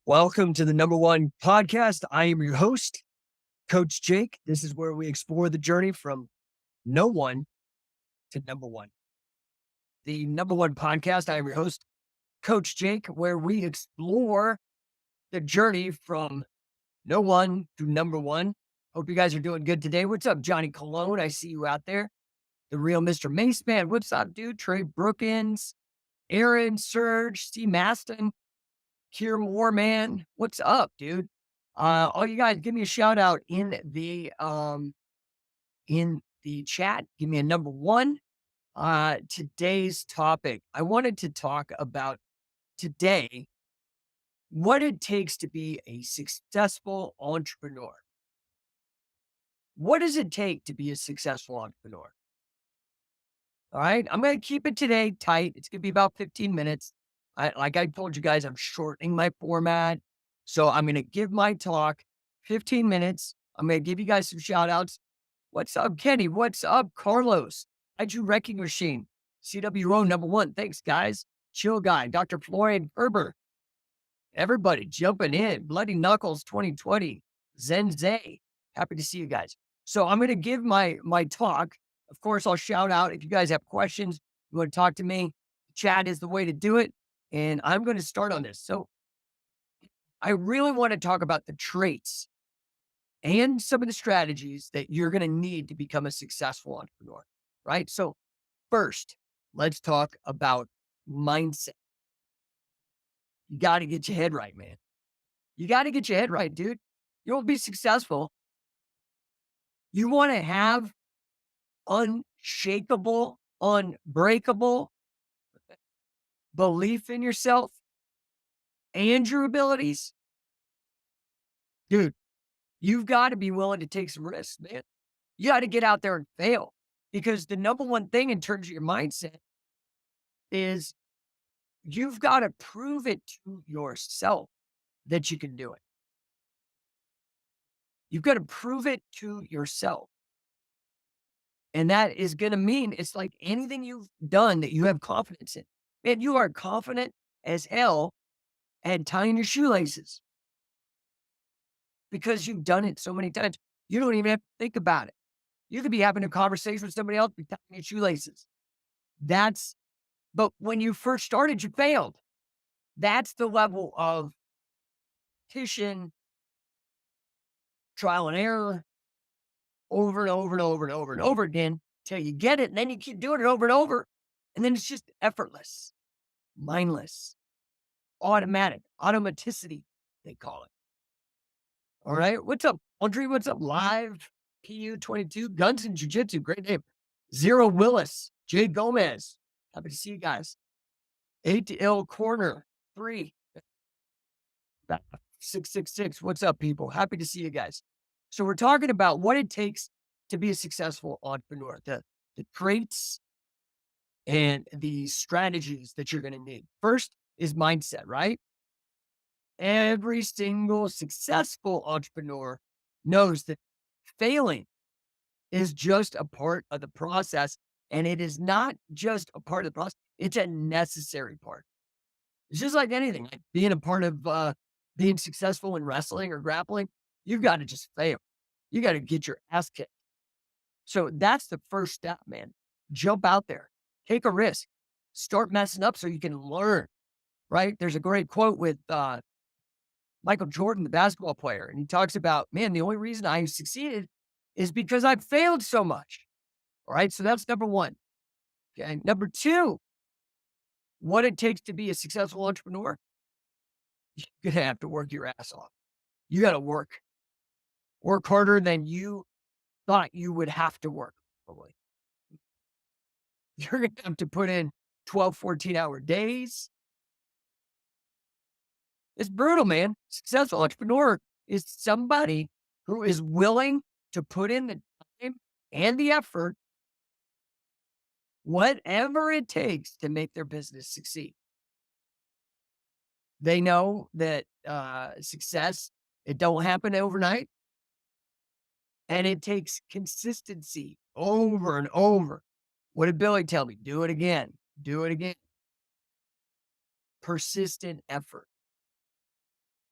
Welcome to the No1 Podcast. I am your host, Coach Jake. This is where we explore the journey from no one to number one. The No1 Podcast. I am your host, Coach Jake, where we explore the journey from no one to number one. Hope you guys are doing good today. What's up, Johnny Cologne? I see you out there. The real Mr. Mace Man. What's up, dude? Trey Brookins, Aaron, Serge, Steve Maston. Kier Moore, man, what's up, dude? All you guys, give me a shout out in the chat. Give me a number one. Today's topic. I wanted to talk about today what it takes to be a successful entrepreneur. What does it take to be a successful entrepreneur? All right, I'm going to keep it today tight. It's going to be about 15 minutes. Like I told you guys, I'm shortening my format. So I'm going to give my talk 15 minutes. I'm going to give you guys some shout outs. What's up, Kenny? What's up, Carlos? Hydro Wrecking Machine, CWO number one. Thanks, guys. Chill Guy, Dr. Florian Gerber. Everybody jumping in. Bloody Knuckles 2020. Zen Zay. Happy to see you guys. So I'm going to give my talk. Of course, I'll shout out if you guys have questions, you want to talk to me, chat is the way to do it. And I'm going to start on this. So I really want to talk about the traits and some of the strategies that you're going to need to become a successful entrepreneur, right? So first, let's talk about mindset. You got to get your head right, man. You got to get your head right, dude. You won't be successful. You want to have unshakable, unbreakable belief in yourself and your abilities. Dude, you've got to be willing to take some risks, man. You got to get out there and fail because the number one thing in terms of your mindset is you've got to prove it to yourself that you can do it. You've got to prove it to yourself. And that is going to mean it's like anything you've done that you have confidence in. Man, you are confident as hell at tying your shoelaces because you've done it so many times. You don't even have to think about it. You could be having a conversation with somebody else, be tying your shoelaces. But when you first started, you failed. That's the level of repetition, trial and error, over and over and over and over and over again till you get it. And then you keep doing it over and over. And then it's just effortless, mindless, automatic, automaticity, they call it. All right. What's up, Andre? What's up? Live PU22, Guns and Jiu-Jitsu. Great name. Zero Willis, Jay Gomez. Happy to see you guys. 8L Corner 3. 666. What's up, people? Happy to see you guys. So we're talking about what it takes to be a successful entrepreneur, the traits and the strategies that you're going to need. First is mindset, right? Every single successful entrepreneur knows that failing is just a part of the process. And it is not just a part of the process. It's a necessary part. It's just like anything, like being a part of being successful in wrestling or grappling. You've got to just fail. You got to get your ass kicked. So that's the first step, man. Jump out there, take a risk, start messing up so you can learn, right? There's a great quote with Michael Jordan, the basketball player, and he talks about, man, the only reason I succeeded is because I failed so much. All right. So that's number one. Okay. Number two, what it takes to be a successful entrepreneur. You're going to have to work your ass off. You got to work harder than you thought you would have to work. Probably. You're going to have to put in 12, 14-hour days. It's brutal, man. Successful entrepreneur is somebody who is willing to put in the time and the effort, whatever it takes to make their business succeed. They know that success, it don't happen overnight. And it takes consistency over and over. What did Billy tell me? Do it again. Do it again. Persistent effort.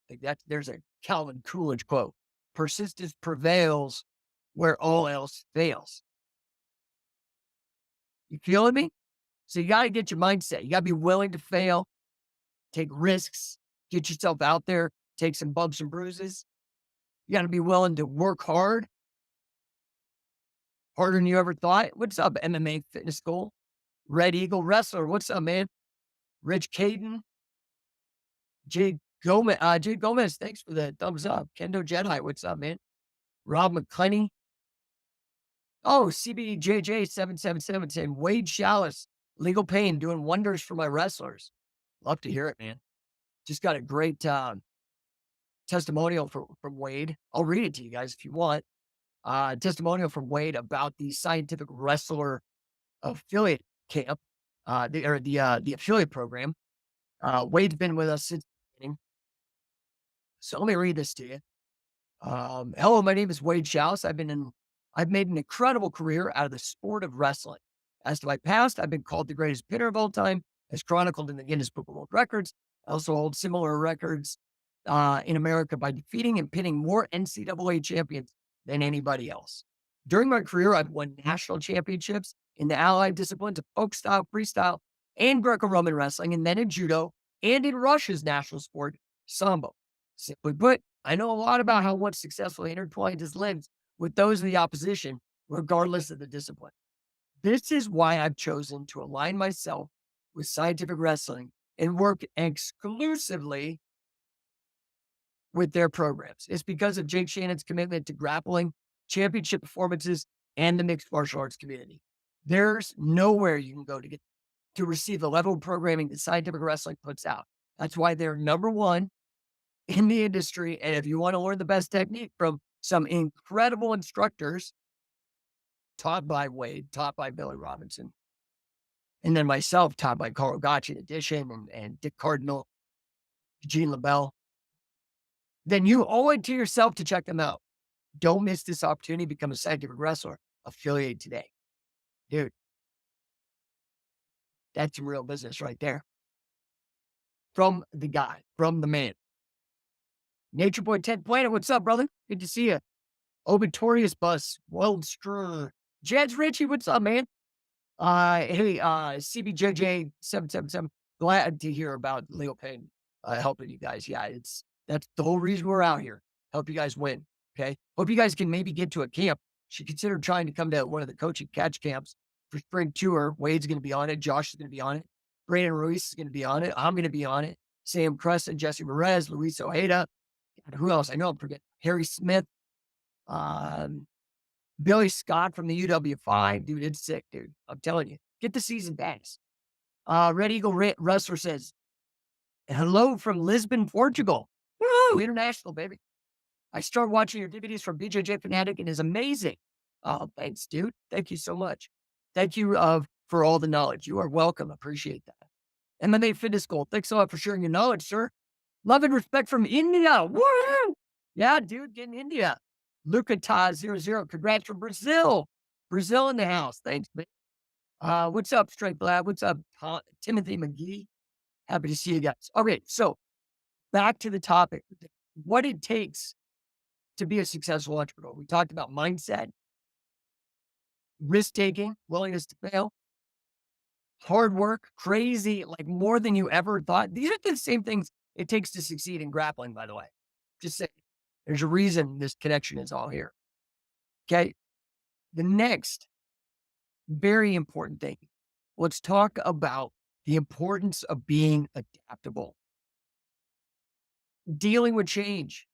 Like there's a Calvin Coolidge quote. Persistence prevails where all else fails. You feeling me? So you got to get your mindset. You got to be willing to fail, take risks, get yourself out there, take some bumps and bruises. You got to be willing to work hard, harder than you ever thought. What's up, MMA Fitness School? Red Eagle Wrestler. What's up, man? Rich Caden, Jay Gomez, thanks for the thumbs up. Kendo Jedi, what's up, man? Rob McClenny. Oh, CBJJ777 saying Wade Chalice, legal pain, doing wonders for my wrestlers. Love to hear it, man. Just got a great testimonial from Wade. I'll read it to you guys if you want. Testimonial from Wade about the Scientific Wrestler affiliate camp, the affiliate program. Wade's been with us since the beginning. So let me read this to you. Hello, my name is Wade Chalice. I've made an incredible career out of the sport of wrestling. As to my past, I've been called the greatest pinner of all time, as chronicled in the Guinness Book of World Records. I also hold similar records in America by defeating and pinning more NCAA champions than anybody else. During my career, I've won national championships in the allied disciplines of folk style, freestyle, and Greco-Roman wrestling, and then in judo, and in Russia's national sport, sambo. Simply put, I know a lot about how one successfully intertwined his limbs with those of the opposition, regardless of the discipline. This is why I've chosen to align myself with scientific wrestling and work exclusively with their programs. It's because of Jake Shannon's commitment to grappling, championship performances, and the mixed martial arts community. There's nowhere you can go to receive the level of programming that scientific wrestling puts out. That's why they're number one in the industry. And if you want to learn the best technique from some incredible instructors, taught by Wade, taught by Billy Robinson, and then myself, taught by Carl Gotch in addition, and Dick Cardinal, Gene LaBelle, then you owe it to yourself to check them out. Don't miss this opportunity to become a scientific wrestler. Affiliate today. Dude, that's some real business right there. From the guy, from the man. Nature Boy Ted Planet, what's up, brother? Good to see you. Obituarious Bus, Wild Screw. Jeds Ritchie, what's up, man? Hey, CBJJ777, glad to hear about legal pain helping you guys. Yeah, that's the whole reason we're out here. Help you guys win, okay? Hope you guys can maybe get to a camp. Should consider trying to come to one of the coaching catch camps for spring tour. Wade's going to be on it. Josh is going to be on it. Brandon Ruiz is going to be on it. I'm going to be on it. Sam Crescent, Jesse Perez, Luis Ojeda. God, who else? I know I'm forgetting. Harry Smith. Billy Scott from the UW5. Dude, it's sick, dude. I'm telling you. Get the season pass. Red Eagle Wrestler says, hello from Lisbon, Portugal. Woo! International, baby. I started watching your DVDs from BJJ Fanatic and it's amazing. Oh, thanks, dude. Thank you so much. Thank you for all the knowledge. You are welcome. Appreciate that. MMA Fitness School. Thanks a lot for sharing your knowledge, sir. Love and respect from India. Woo! Yeah, dude, get in India. Luca Ta00. Congrats from Brazil. Brazil in the house. Thanks, man. What's up, Straight Blab? What's up, Timothy McGee? Happy to see you guys. Okay, so back to the topic. What it takes to be a successful entrepreneur. We talked about mindset, risk-taking, willingness to fail, hard work, crazy, like more than you ever thought. These are the same things it takes to succeed in grappling, by the way. Just saying. There's a reason this connection is all here. Okay. The next very important thing. Let's talk about the importance of being adaptable. Dealing with change.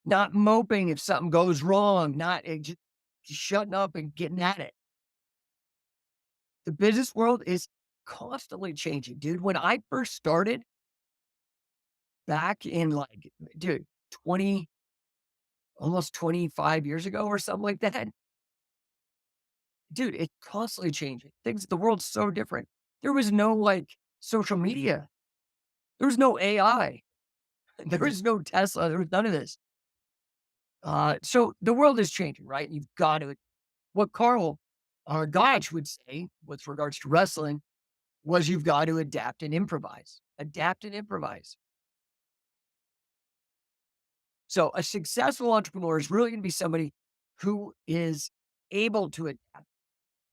Not moping if something goes wrong. Not just shutting up and getting at it. The business world is constantly changing, dude. When I first started back in dude, almost 25 years ago or something like that. Dude, it's constantly changing. The world's so different. There was no social media. There was no AI. There was no Tesla. There was none of this. So the world is changing, right? You've got to, what Carl Gotch would say with regards to wrestling was you've got to adapt and improvise. Adapt and improvise. So a successful entrepreneur is really going to be somebody who is able to adapt,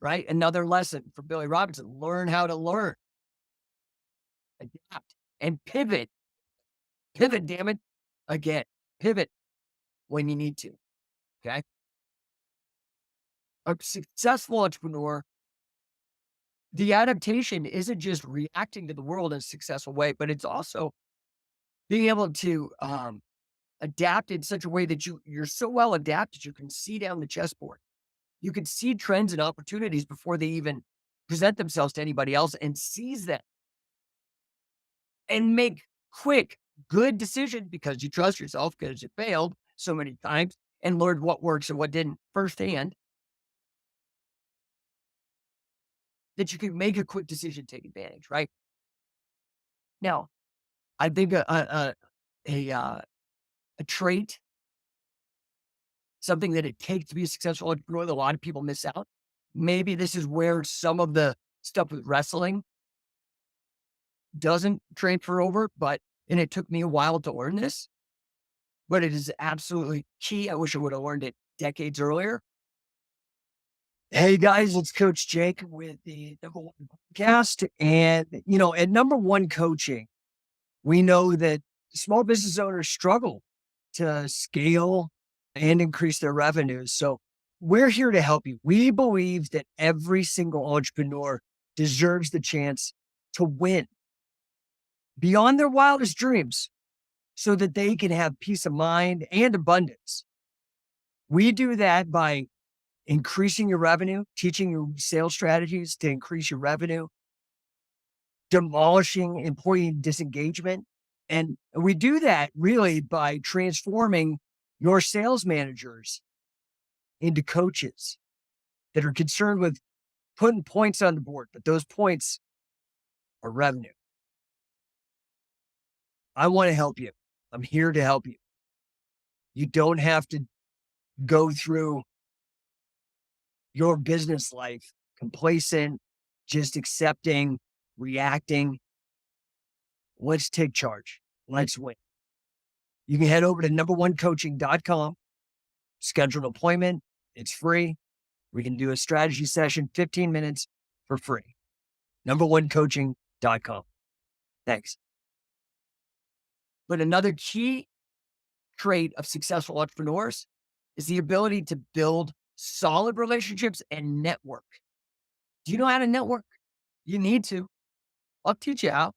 right? Another lesson for Billy Robinson, learn how to learn, adapt, and pivot. Pivot, damn it. Again, pivot when you need to. Okay. A successful entrepreneur, the adaptation isn't just reacting to the world in a successful way, but it's also being able to adapt in such a way that you're so well adapted you can see down the chessboard. You can see trends and opportunities before they even present themselves to anybody else and seize them and make quick, good decisions because you trust yourself because you failed so many times and learned what works and what didn't firsthand, that you can make a quick decision, take advantage, right? Now, I think a a trait, something that it takes to be a successful entrepreneur that a lot of people miss out. Maybe this is where some of the stuff with wrestling doesn't transfer over, and it took me a while to learn this, but it is absolutely key. I wish I would have learned it decades earlier. Hey guys, it's Coach Jake with the No1 Podcast. And, at No1 Coaching, we know that small business owners struggle to scale and increase their revenues. So we're here to help you. We believe that every single entrepreneur deserves the chance to win beyond their wildest dreams so that they can have peace of mind and abundance. We do that by increasing your revenue, teaching you sales strategies to increase your revenue, demolishing employee disengagement. And we do that really by transforming your sales managers into coaches that are concerned with putting points on the board, but those points are revenue. I want to help you. I'm here to help you. You don't have to go through your business life complacent, just accepting, reacting. Let's take charge. Let's win. You can head over to number1coaching.com, schedule an appointment. It's free. We can do a strategy session, 15 minutes for free. Number1coaching.com. Thanks. But another key trait of successful entrepreneurs is the ability to build solid relationships and network. Do you know how to network? You need to. I'll teach you how,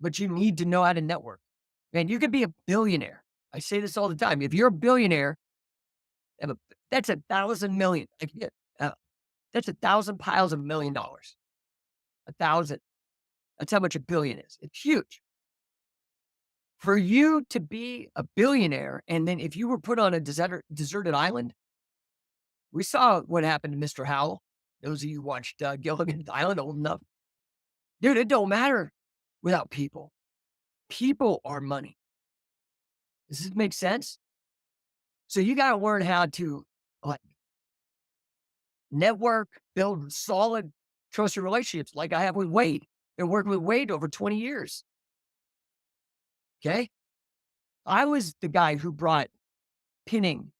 but you need to know how to network. Man, you could be a billionaire. I say this all the time. If you're a billionaire, that's 1,000 million. That's 1,000 piles of $1,000,000. 1,000. That's how much a billion is. It's huge. For you to be a billionaire, and then if you were put on a deserted island, we saw what happened to Mr. Howell. Those of you who watched Gilligan's Island old enough. Dude, it don't matter without people. People are money. Does this make sense? So you got to learn how to like network, build solid, trusted relationships like I have with Wade. Been working with Wade over 20 years. Okay. I was the guy who brought pinning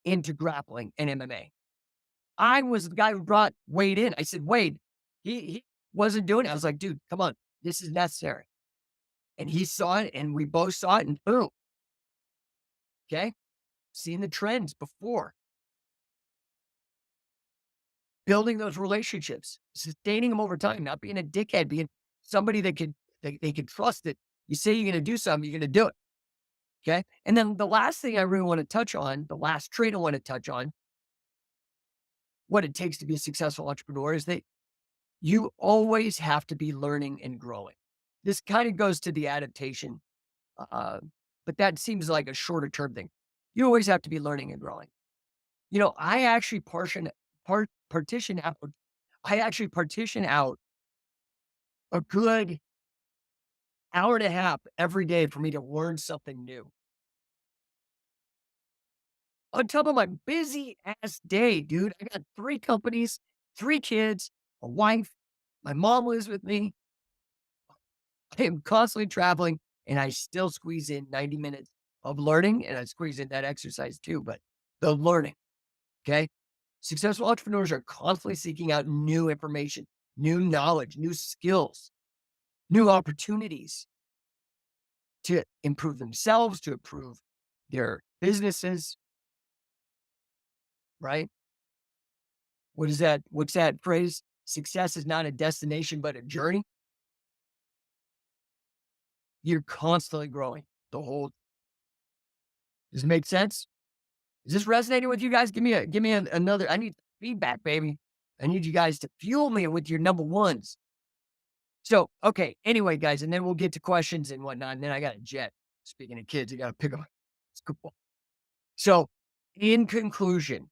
into grappling and MMA. I was the guy who brought Wade in. I said, Wade, he wasn't doing it. I was like, dude, come on. This is necessary. And he saw it and we both saw it and boom. Okay. Seeing the trends before. Building those relationships, sustaining them over time, not being a dickhead, being somebody that they could trust that you say you're going to do something, you're going to do it. Okay. And then the last thing I really want to touch on, the last trait I want to touch on, what it takes to be a successful entrepreneur is that you always have to be learning and growing. This kind of goes to the adaptation, but that seems like a shorter term thing. You always have to be learning and growing. I actually partition out. I actually partition out a good hour and a half every day for me to learn something new. On top of my busy ass day, dude, I got 3 companies, 3 kids, a wife. My mom lives with me. I am constantly traveling and I still squeeze in 90 minutes of learning, and I squeeze in that exercise too, but the learning, okay? Successful entrepreneurs are constantly seeking out new information, new knowledge, new skills, new opportunities to improve themselves, to improve their businesses, right? What is that? What's that phrase? Success is not a destination, but a journey. You're constantly growing the whole. Does it make sense? Is this resonating with you guys? Another. I need feedback, baby. I need you guys to fuel me with your number ones. So, okay. Anyway, guys, and then we'll get to questions and whatnot. And then I got a jet. Speaking of kids, I got to pick them. It's cool. So, in conclusion,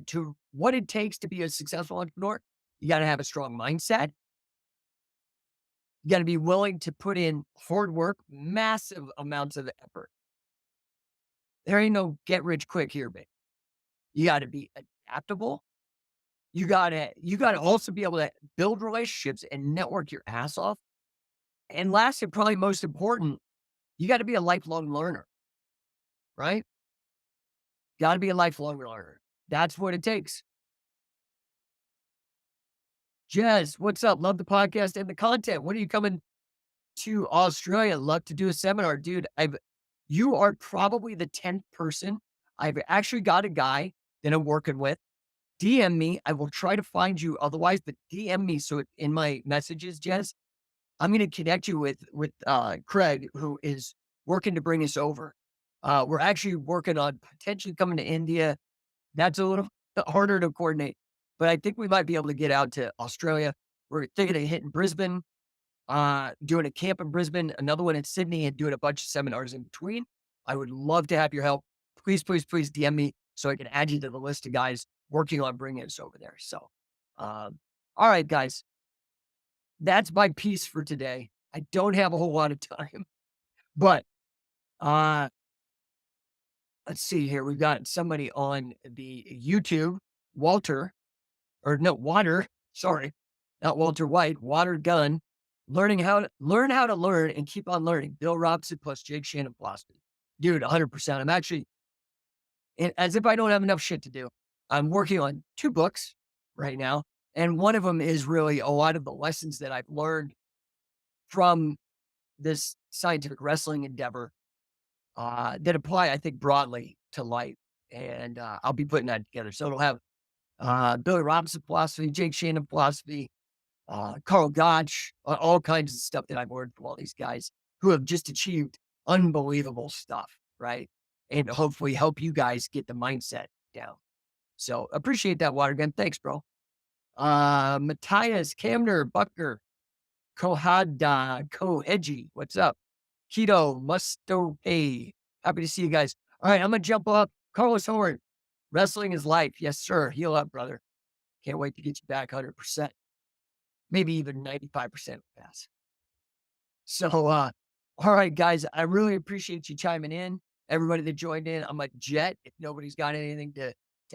to what it takes to be a successful entrepreneur, you got to have a strong mindset. You got to be willing to put in hard work, massive amounts of effort. There ain't no get rich quick here, babe. You got to be adaptable. You gotta also be able to build relationships and network your ass off. And last and probably most important, you got to be a lifelong learner, right? Got to be a lifelong learner. That's what it takes. Jez, what's up? Love the podcast and the content. When are you coming to Australia? Love to do a seminar, dude. You are probably the 10th person. I've actually got a guy that I'm working with. DM me. I will try to find you otherwise, but DM me. So in my messages, Jez, I'm going to connect you with Craig, who is working to bring us over. We're actually working on potentially coming to India. That's a little harder to coordinate, but I think we might be able to get out to Australia. We're thinking of hitting Brisbane, doing a camp in Brisbane, another one in Sydney, and doing a bunch of seminars in between. I would love to have your help. Please, please, please DM me so I can add you to the list of guys working on bringing us over there. So, all right, guys, that's my piece for today. I don't have a whole lot of time, but uh, let's see here. We've got somebody on the YouTube, Walter, or no, Water. Sorry, not Walter White. Water Gun. Learn how to learn and keep on learning. Bill Robson plus Jake Shannon philosophy. Dude, 100%. I'm actually, as if I don't have enough shit to do, I'm working on 2 books right now. And one of them is really a lot of the lessons that I've learned from this scientific wrestling endeavor that apply, I think, broadly to life. And I'll be putting that together. So it'll have Billy Robinson philosophy, Jake Shannon philosophy, Carl Gotch, all kinds of stuff that I've learned from all these guys who have just achieved unbelievable stuff, right? And hopefully help you guys get the mindset down. So appreciate that, Watergun. Thanks, bro. Matthias, Camner, Buckner, Kohada, Koheji, what's up? Keto, Musto, hey, happy to see you guys. All right, I'm gonna jump up. Carlos Horn, wrestling is life. Yes, sir. Heal up, brother. Can't wait to get you back 100%, maybe even 95% pass. So, all right, guys, I really appreciate you chiming in. Everybody that joined in, I'm a jet. If nobody's got anything to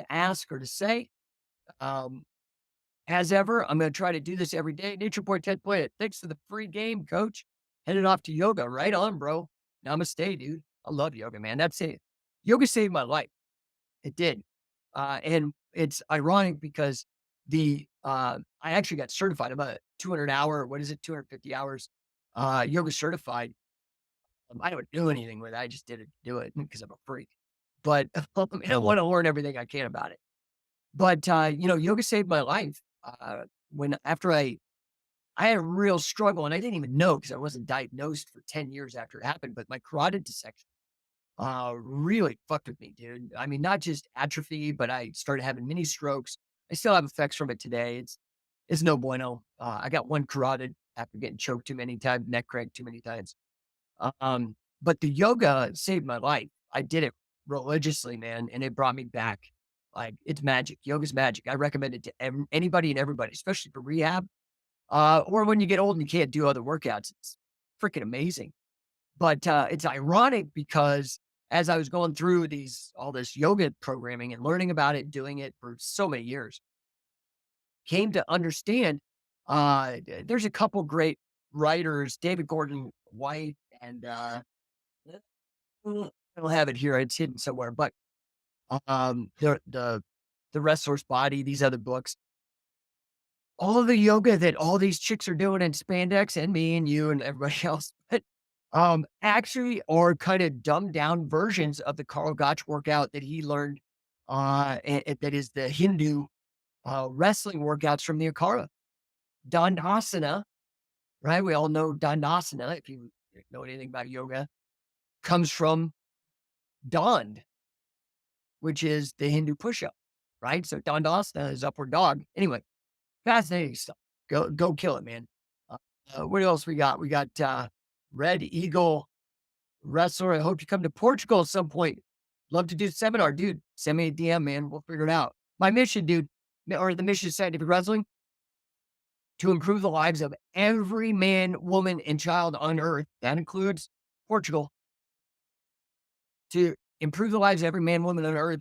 ask or to say, um, as ever, I'm going to try to do this every day. Nature Boy Ted Play it. Thanks for the free game, coach. Headed off to yoga. Right on, bro. Namaste, dude. I love yoga, man. That's it. Yoga saved my life. It did. And it's ironic because I actually got certified. I'm a 200 hour, 250 hours, yoga certified. I don't do anything with it. I just did it to do it because I'm a freak. But I want to learn everything I can about it. But, yoga saved my life. When after I had a real struggle and I didn't even know because I wasn't diagnosed for 10 years after it happened, but my carotid dissection really fucked with me, dude. I mean, not just atrophy, but I started having mini strokes. I still have effects from it today. It's no bueno. I got one carotid after getting choked too many times, neck cracked too many times. But the yoga saved my life. I did it religiously, man, and it brought me back. Like, it's magic. Yoga's magic. I recommend it to anybody and everybody, especially for rehab, or when you get old and you can't do other workouts. It's freaking amazing. But it's ironic because as I was going through all this yoga programming and learning about it, doing it for so many years, came to understand there's a couple great writers, David Gordon White and I don't have it here. It's hidden somewhere, but the Wrestler's Body, these other books, all of the yoga that all these chicks are doing in spandex, and me and you and everybody else, but actually are kind of dumbed down versions of the Karl Gotch workout that he learned. That is the Hindu wrestling workouts from the Akara. Dandasana, right? We all know Dandasana, if you know anything about yoga, comes from Dand, which is the Hindu push-up, right? So Dandasana is upward dog. Anyway, fascinating stuff. Go kill it, man. What else we got? We got Red Eagle Wrestler. I hope you come to Portugal at some point. Love to do a seminar, dude. Send me a DM, man. We'll figure it out. My mission, dude, or the mission of Scientific Wrestling, to improve the lives of every man, woman, and child on earth. That includes Portugal. To improve the lives of every man, woman on earth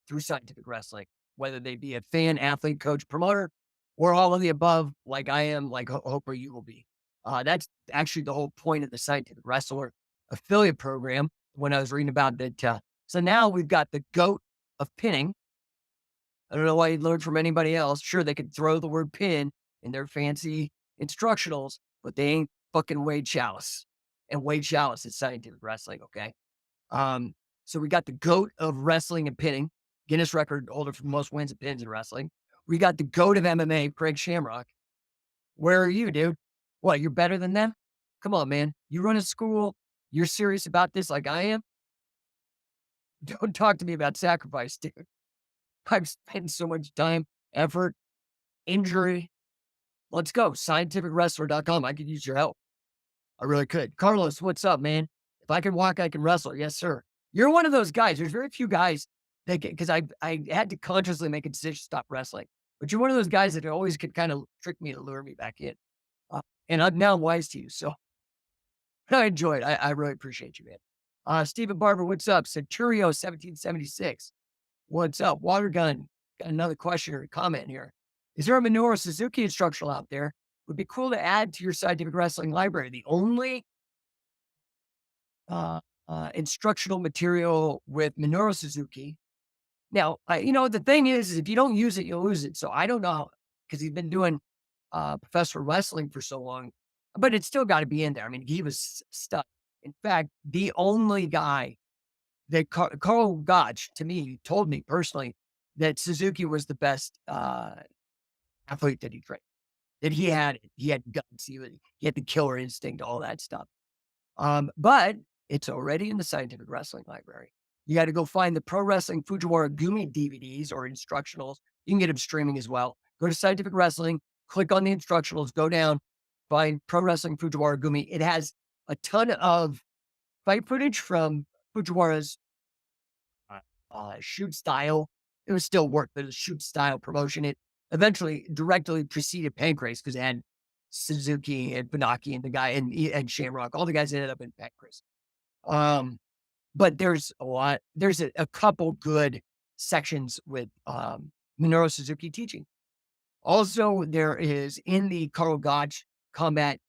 through scientific wrestling, whether they be a fan, athlete, coach, promoter, or all of the above, like I am, like hope or you will be. That's actually the whole point of the Scientific Wrestler affiliate program when I was reading about it. So now we've got the GOAT of pinning. I don't know why you'd learn from anybody else. Sure, they could throw the word pin in their fancy instructionals, but they ain't fucking Wade Chalice. And Wade Chalice is scientific wrestling, okay? So we got the GOAT of wrestling and pinning, Guinness record holder for most wins and pins in wrestling. We got the GOAT of MMA, Craig Shamrock. Where are you, dude? What, you're better than them? Come on, man. You run a school. You're serious about this like I am? Don't talk to me about sacrifice, dude. I've spent so much time, effort, injury. Let's go. Scientificwrestler.com. I could use your help. I really could. Carlos, what's up, man? If I can walk, I can wrestle. Yes, sir. You're one of those guys. There's very few guys that can, because I had to consciously make a decision to stop wrestling. But you're one of those guys that always could kind of trick me to lure me back in. And I'm now wise to you. So I enjoy it. I really appreciate you, man. Stephen Barber, what's up? Centurio 1776. What's up? Water Gun. Got another question or a comment here. Is there a Minoru Suzuki instructional out there? Would be cool to add to your scientific wrestling library. The only instructional material with Minoru Suzuki. Now, the thing is if you don't use it, you'll lose it. So I don't know, because he's been doing professional wrestling for so long, but it's still got to be in there. I mean, he was stuck. In fact, the only guy that Karl Gotch, to me, told me personally that Suzuki was the best athlete that he trained. That he had guts, he had the killer instinct, all that stuff. But it's already in the Scientific Wrestling Library. You got to go find the Pro Wrestling Fujiwara Gumi DVDs or instructionals. You can get them streaming as well. Go to Scientific Wrestling, click on the instructionals, go down, find Pro Wrestling Fujiwara Gumi. It has a ton of fight footage from Fujiwara's shoot style. It was still work, but it was shoot style promotion. It eventually directly preceded Pancrase because it had Suzuki and Funaki and the guy and Shamrock. All the guys ended up in Pancrase. But there's a couple good sections with Minoru Suzuki teaching. Also, there is in the Karl Gotch Combat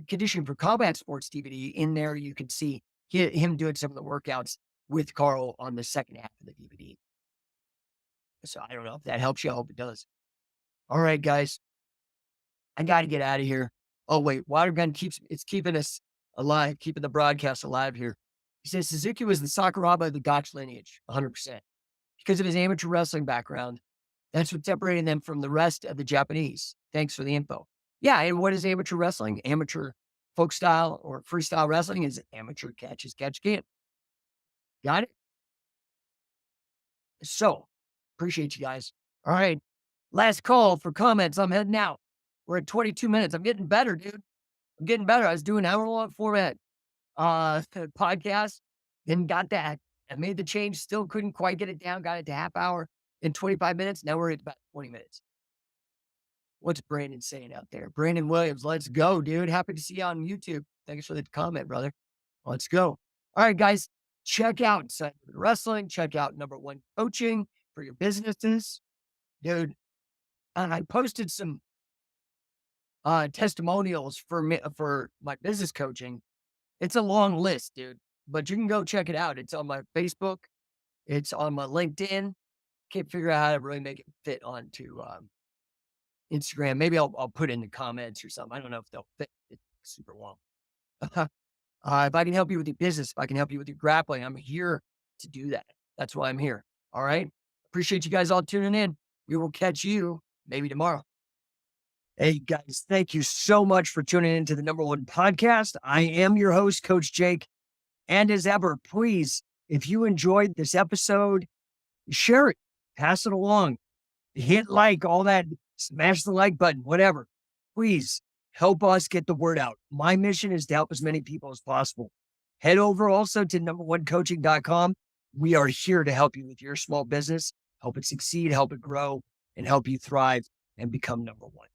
Conditioning for Combat Sports DVD. In there, you can see him doing some of the workouts with Karl on the second half of the DVD. So I don't know if that helps you. I hope it does. All right, guys. I got to get out of here. Oh, wait. Watergun keeping us alive, keeping the broadcast alive here. He says Suzuki was the Sakuraba of the Gotch lineage, 100%. Because of his amateur wrestling background, that's what separated them from the rest of the Japanese. Thanks for the info. Yeah, and what is amateur wrestling? Amateur folk style or freestyle wrestling is amateur catch as catch can. Got it? So, appreciate you guys. All right. Last call for comments. I'm heading out. We're at 22 minutes. I'm getting better, dude. I'm getting better. I was doing hour-long format podcast, then got that. I made the change, still couldn't quite get it down, got it to half hour in 25 minutes. Now we're at about 20 minutes. What's Brandon saying out there? Brandon Williams, let's go, dude. Happy to see you on YouTube. Thanks for the comment, brother. Let's go. All right, guys, check out Scientific Wrestling. Check out No1 Coaching for your businesses. Dude, and I posted some testimonials for my business coaching. It's a long list, dude. but you can go check it out. It's on my Facebook. It's on my LinkedIn. Can't figure out how to really make it fit onto Instagram. Maybe I'll put it in the comments or something. I don't know if they'll fit it super well. If I can help you with your business, if I can help you with your grappling, I'm here to do that. That's why I'm here. All right. Appreciate you guys all tuning in. We will catch you maybe tomorrow. Hey guys, thank you so much for tuning into the #1 podcast. I am your host, Coach Jake. And as ever, please, if you enjoyed this episode, share it, pass it along, hit like, all that, smash the like button, whatever. Please help us get the word out. My mission is to help as many people as possible. Head over also to no1coaching.com. We are here to help you with your small business, help it succeed, help it grow, and help you thrive and become #1.